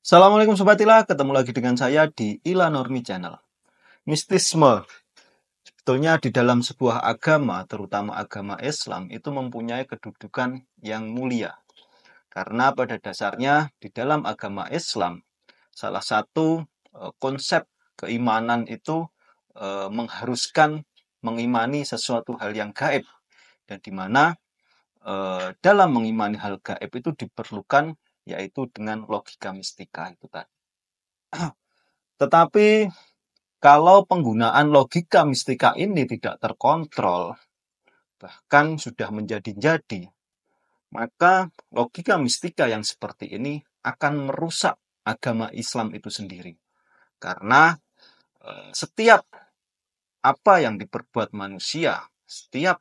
Assalamualaikum Sobat Ila, ketemu lagi dengan saya di Ila Normi Channel. Mistisme, sebetulnya di dalam sebuah agama, terutama agama Islam, itu mempunyai kedudukan yang mulia. Karena pada dasarnya di dalam agama Islam, salah satu konsep keimanan itu mengharuskan mengimani sesuatu hal yang gaib. Dan di mana dalam mengimani hal gaib itu diperlukan yaitu dengan logika mistika itu tadi. Tetapi kalau penggunaan logika mistika ini tidak terkontrol, bahkan sudah menjadi-jadi, maka logika mistika yang seperti ini akan merusak agama Islam itu sendiri. Karena setiap apa yang diperbuat manusia, setiap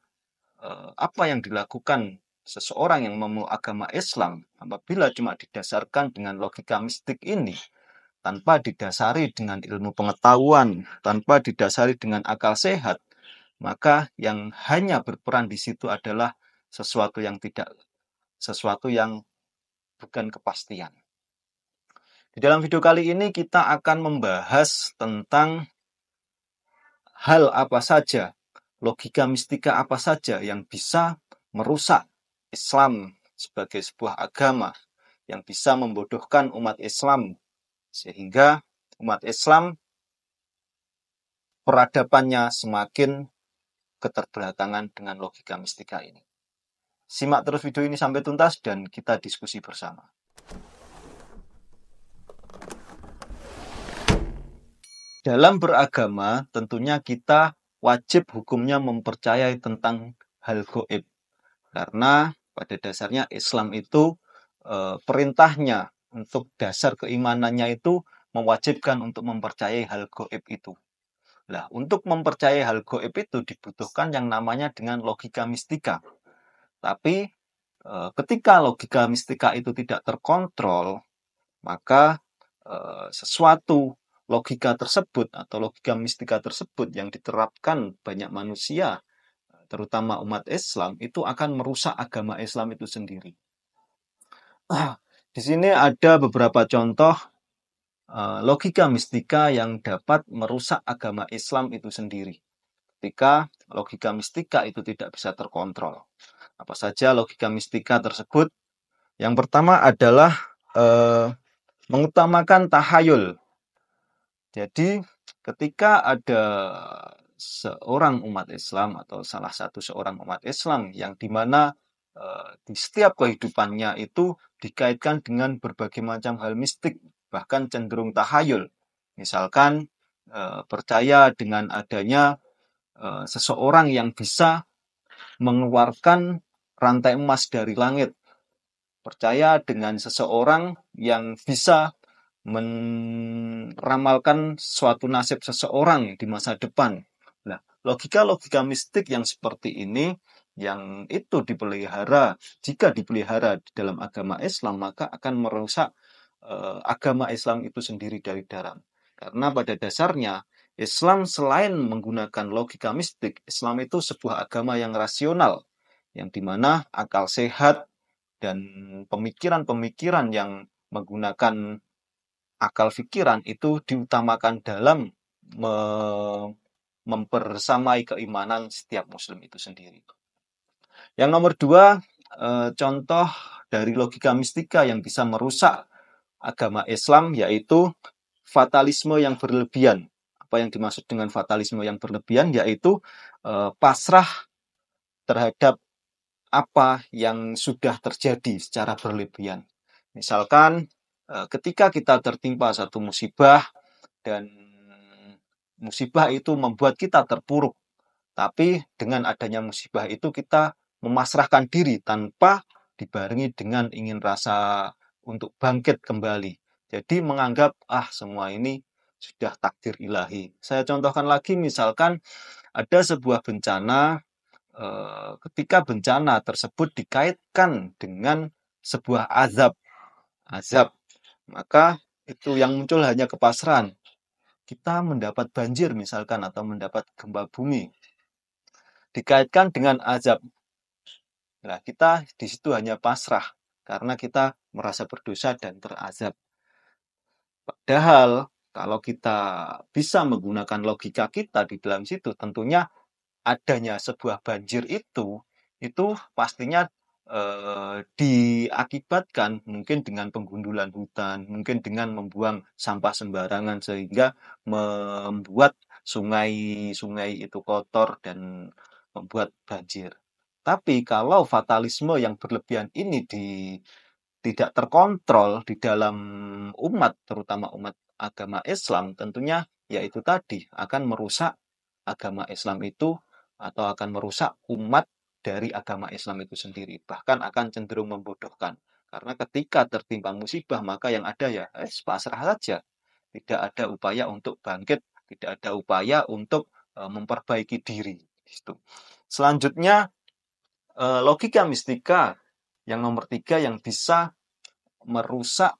apa yang dilakukan seseorang yang memeluk agama Islam, apabila cuma didasarkan dengan logika mistik ini, tanpa didasari dengan ilmu pengetahuan, tanpa didasari dengan akal sehat, maka yang hanya berperan di situ adalah sesuatu yang bukan kepastian. Di dalam video kali ini kita akan membahas tentang hal apa saja, logika mistika apa saja yang bisa merusak Islam sebagai sebuah agama, yang bisa membodohkan umat Islam, sehingga umat Islam peradabannya semakin keterbelakangan dengan logika mistika ini. Simak terus video ini sampai tuntas dan kita diskusi bersama. Dalam beragama, tentunya kita wajib hukumnya mempercayai tentang hal gaib. Karena pada dasarnya Islam itu perintahnya untuk dasar keimanannya itu mewajibkan untuk mempercayai hal gaib itu. Nah, untuk mempercayai hal gaib itu dibutuhkan yang namanya dengan logika mistika. Tapi ketika logika mistika itu tidak terkontrol, maka sesuatu logika tersebut atau logika mistika tersebut yang diterapkan banyak manusia, terutama umat Islam, itu akan merusak agama Islam itu sendiri. Di sini ada beberapa contoh logika mistika yang dapat merusak agama Islam itu sendiri. Ketika logika mistika itu tidak bisa terkontrol. Apa saja logika mistika tersebut? Yang pertama adalah mengutamakan tahayul. Jadi ketika ada seorang umat Islam atau salah satu seorang umat Islam yang dimana di setiap kehidupannya itu dikaitkan dengan berbagai macam hal mistik, bahkan cenderung tahayul. Misalkan percaya dengan adanya seseorang yang bisa mengeluarkan rantai emas dari langit. Percaya dengan seseorang yang bisa meramalkan suatu nasib seseorang di masa depan. Nah, logika-logika mistik yang seperti ini, yang itu dipelihara, jika dipelihara di dalam agama Islam, maka akan merusak agama Islam itu sendiri dari dalam. Karena pada dasarnya, Islam selain menggunakan logika mistik, Islam itu sebuah agama yang rasional, yang dimana akal sehat dan pemikiran-pemikiran yang menggunakan akal pikiran itu diutamakan dalam mempersamai keimanan setiap muslim itu sendiri. Yang nomor dua, contoh dari logika mistika yang bisa merusak agama Islam yaitu fatalisme yang berlebihan. Apa yang dimaksud dengan fatalisme yang berlebihan? Yaitu pasrah terhadap apa yang sudah terjadi secara berlebihan. Misalkan ketika kita tertimpa satu musibah dan musibah itu membuat kita terpuruk, tapi dengan adanya musibah itu kita memasrahkan diri tanpa dibarengi dengan ingin rasa untuk bangkit kembali. Jadi menganggap semua ini sudah takdir ilahi. Saya contohkan lagi, misalkan ada sebuah bencana, ketika bencana tersebut dikaitkan dengan sebuah azab, maka itu yang muncul hanya kepasrahan. Kita mendapat banjir misalkan atau mendapat gempa bumi, dikaitkan dengan azab. Nah, kita di situ hanya pasrah karena kita merasa berdosa dan terazab. Padahal kalau kita bisa menggunakan logika kita di dalam situ, tentunya adanya sebuah banjir itu pastinya diakibatkan mungkin dengan penggundulan hutan, mungkin dengan membuang sampah sembarangan sehingga membuat sungai-sungai itu kotor dan membuat banjir. Tapi kalau fatalisme yang berlebihan ini tidak terkontrol di dalam umat, terutama umat agama Islam, tentunya yaitu tadi akan merusak agama Islam itu atau akan merusak umat dari agama Islam itu sendiri. Bahkan akan cenderung membodohkan. Karena ketika tertimpa musibah, maka yang ada ya pasrah saja. Tidak ada upaya untuk bangkit, tidak ada upaya untuk memperbaiki diri. Gitu. Selanjutnya, logika mistika yang nomor 3 yang bisa merusak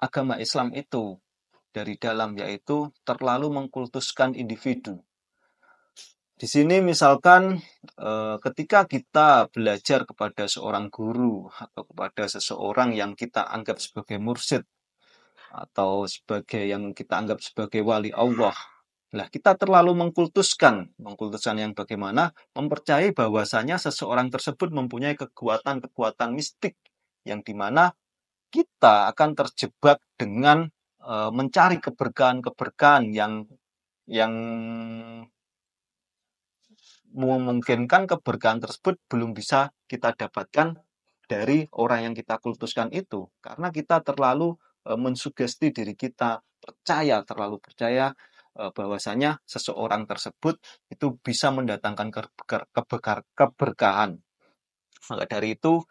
agama Islam itu dari dalam, yaitu terlalu mengkultuskan individu. Di sini misalkan ketika kita belajar kepada seorang guru atau kepada seseorang yang kita anggap sebagai mursyid atau sebagai yang kita anggap sebagai wali Allah. Nah, kita terlalu mengkultuskan yang bagaimana mempercayai bahwasanya seseorang tersebut mempunyai kekuatan-kekuatan mistik yang dimana kita akan terjebak dengan mencari keberkahan-keberkahan yang memungkinkan keberkahan tersebut belum bisa kita dapatkan dari orang yang kita kultuskan itu, karena kita terlalu mensugesti diri kita, terlalu percaya bahwasanya seseorang tersebut itu bisa mendatangkan keberkahan. Maka dari itu,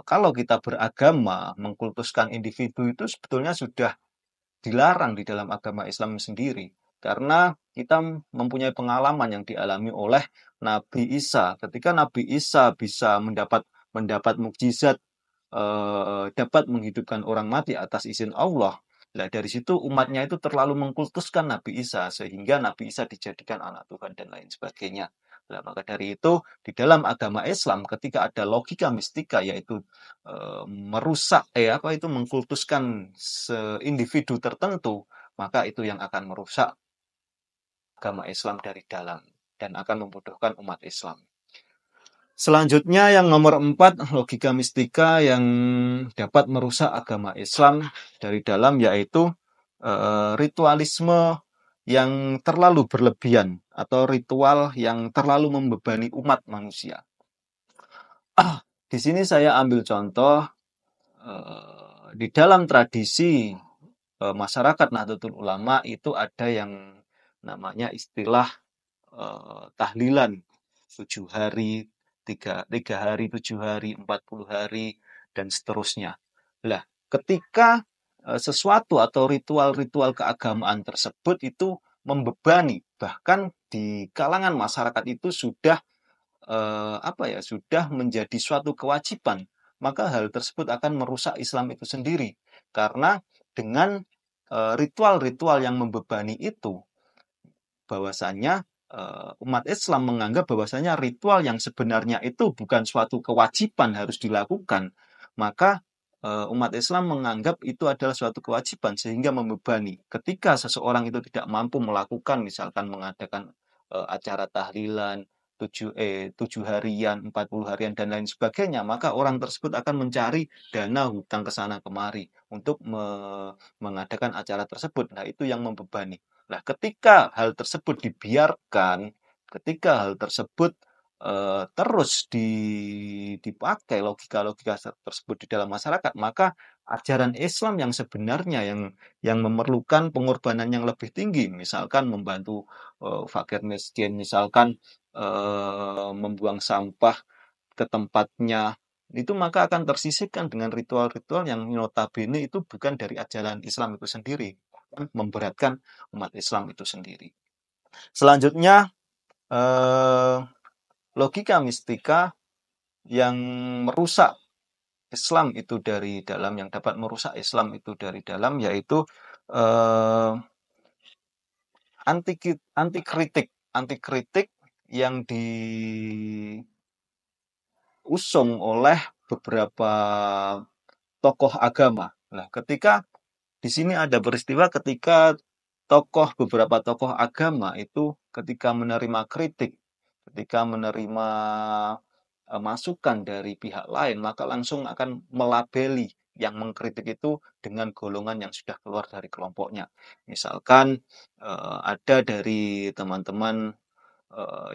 kalau kita beragama mengkultuskan individu itu sebetulnya sudah dilarang di dalam agama Islam sendiri. Karena kita mempunyai pengalaman yang dialami oleh Nabi Isa. Ketika Nabi Isa bisa mendapat mukjizat, dapat menghidupkan orang mati atas izin Allah. Nah, dari situ umatnya itu terlalu mengkultuskan Nabi Isa sehingga Nabi Isa dijadikan anak Tuhan dan lain sebagainya. Nah, maka dari itu di dalam agama Islam ketika ada logika mistika yaitu merusak mengkultuskan individu tertentu, maka itu yang akan merusak agama Islam dari dalam dan akan membodohkan umat Islam. Selanjutnya yang nomor 4, logika mistika yang dapat merusak agama Islam dari dalam yaitu ritualisme yang terlalu berlebihan atau ritual yang terlalu membebani umat manusia. Di sini saya ambil contoh di dalam tradisi masyarakat Nahdlatul Ulama itu ada yang namanya istilah tahlilan 7 hari, 3 hari, 7 hari, 40 hari, dan seterusnya. Lah, ketika sesuatu atau ritual-ritual keagamaan tersebut itu membebani, bahkan di kalangan masyarakat itu sudah sudah menjadi suatu kewajiban, maka hal tersebut akan merusak Islam itu sendiri. Karena dengan ritual-ritual yang membebani itu, bahwasanya umat Islam menganggap bahwasanya ritual yang sebenarnya itu bukan suatu kewajiban harus dilakukan, maka umat Islam menganggap itu adalah suatu kewajiban sehingga membebani. Ketika seseorang itu tidak mampu melakukan, misalkan mengadakan acara tahlilan 7 harian, 40 harian dan lain sebagainya, maka orang tersebut akan mencari dana hutang ke sana kemari untuk mengadakan acara tersebut. Nah, itu yang membebani. Nah, ketika hal tersebut dibiarkan, ketika hal tersebut terus dipakai logika-logika tersebut di dalam masyarakat, maka ajaran Islam yang sebenarnya yang memerlukan pengorbanan yang lebih tinggi, misalkan membantu fakir miskin, misalkan membuang sampah ke tempatnya, itu maka akan tersisihkan dengan ritual-ritual yang notabene itu bukan dari ajaran Islam itu sendiri, memberatkan umat Islam itu sendiri. Selanjutnya, logika mistika yang merusak Islam itu dari dalam, yang dapat merusak Islam itu dari dalam, yaitu anti kritik yang diusung oleh beberapa tokoh agama. Nah, ketika Di sini ada peristiwa ketika beberapa tokoh agama itu ketika menerima kritik, ketika menerima masukan dari pihak lain, maka langsung akan melabeli yang mengkritik itu dengan golongan yang sudah keluar dari kelompoknya. Misalkan ada dari teman-teman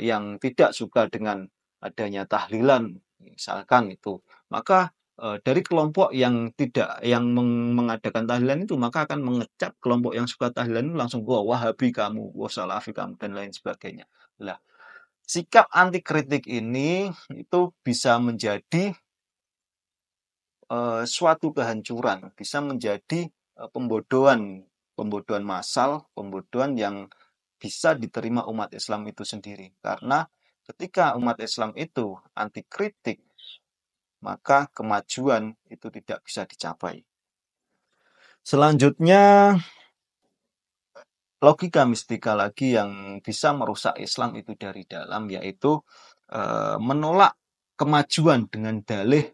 yang tidak suka dengan adanya tahlilan, misalkan itu, maka dari kelompok yang tidak mengadakan tahlilan itu, maka akan mengecap kelompok yang suka tahlilan itu langsung, wah Wahabi kamu, wah Salafi kamu, dan lain sebagainya. Lah, sikap anti kritik ini itu bisa menjadi suatu kehancuran, bisa menjadi pembodohan, pembodohan massal, pembodohan yang bisa diterima umat Islam itu sendiri. Karena ketika umat Islam itu anti kritik, maka kemajuan itu tidak bisa dicapai. Selanjutnya, logika mistika lagi yang bisa merusak Islam itu dari dalam, yaitu menolak kemajuan dengan dalih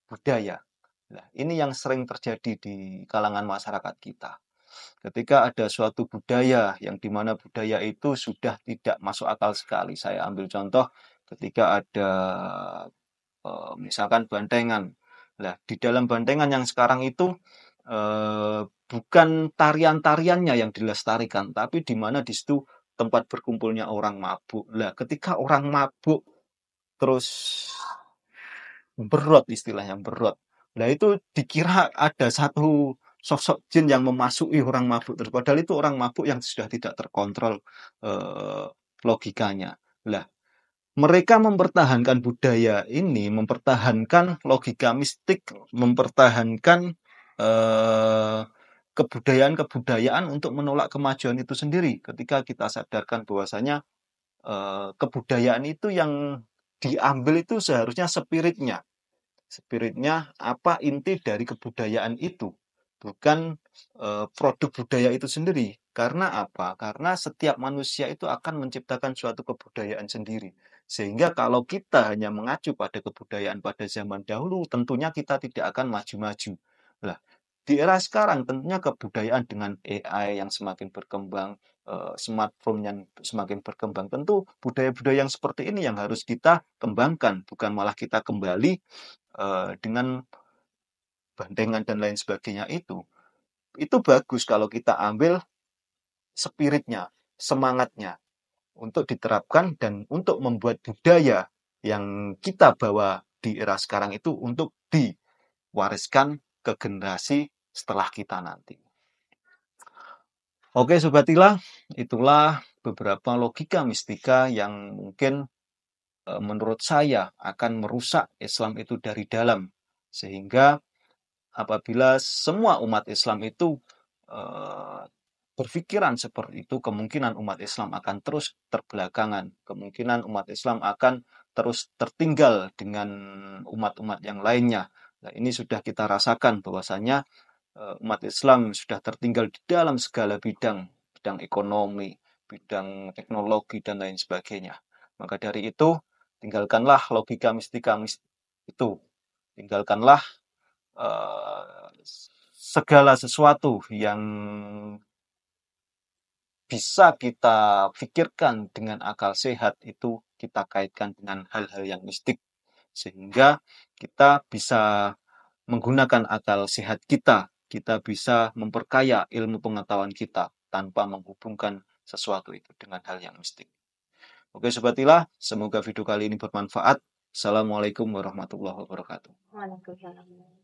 budaya. Nah, ini yang sering terjadi di kalangan masyarakat kita. Ketika ada suatu budaya yang dimana budaya itu sudah tidak masuk akal sekali. Saya ambil contoh ketika ada misalkan bantengan. Nah, di dalam bantengan yang sekarang itu bukan tarian-tariannya yang dilestarikan, tapi di mana di situ tempat berkumpulnya orang mabuk. Nah, ketika orang mabuk terus berot, istilahnya berot. Nah, itu dikira ada satu sosok jin yang memasuki orang mabuk tersebut. Padahal itu orang mabuk yang sudah tidak terkontrol logikanya. Nah, mereka mempertahankan budaya ini, mempertahankan logika mistik, mempertahankan kebudayaan-kebudayaan untuk menolak kemajuan itu sendiri. Ketika kita sadarkan bahwasanya kebudayaan itu yang diambil itu seharusnya spiritnya. Spiritnya apa inti dari kebudayaan itu, bukan produk budaya itu sendiri. Karena apa? Karena setiap manusia itu akan menciptakan suatu kebudayaan sendiri. Sehingga kalau kita hanya mengacu pada kebudayaan pada zaman dahulu, tentunya kita tidak akan maju-maju. Lah, di era sekarang tentunya kebudayaan dengan AI yang semakin berkembang, smartphone yang semakin berkembang, tentu budaya-budaya yang seperti ini yang harus kita kembangkan, bukan malah kita kembali dengan bandengan dan lain sebagainya itu bagus kalau kita ambil spiritnya, semangatnya untuk diterapkan dan untuk membuat budaya yang kita bawa di era sekarang itu untuk diwariskan ke generasi setelah kita nanti. Oke Sobat Ila, itulah beberapa logika mistika yang mungkin menurut saya akan merusak Islam itu dari dalam. Sehingga apabila semua umat Islam itu berpikiran seperti itu, kemungkinan umat Islam akan terus terbelakangan. Kemungkinan umat Islam akan terus tertinggal dengan umat-umat yang lainnya. Nah, ini sudah kita rasakan bahwasanya umat Islam sudah tertinggal di dalam segala bidang, bidang ekonomi, bidang teknologi, dan lain sebagainya. Maka dari itu, tinggalkanlah logika mistika itu. Tinggalkanlah segala sesuatu yang bisa kita pikirkan dengan akal sehat itu kita kaitkan dengan hal-hal yang mistik sehingga kita bisa menggunakan akal sehat kita bisa memperkaya ilmu pengetahuan kita tanpa menghubungkan sesuatu itu dengan hal yang mistik. Oke Sobat Ilah, semoga video kali ini bermanfaat. Assalamualaikum warahmatullahi wabarakatuh. Waalaikumsalam.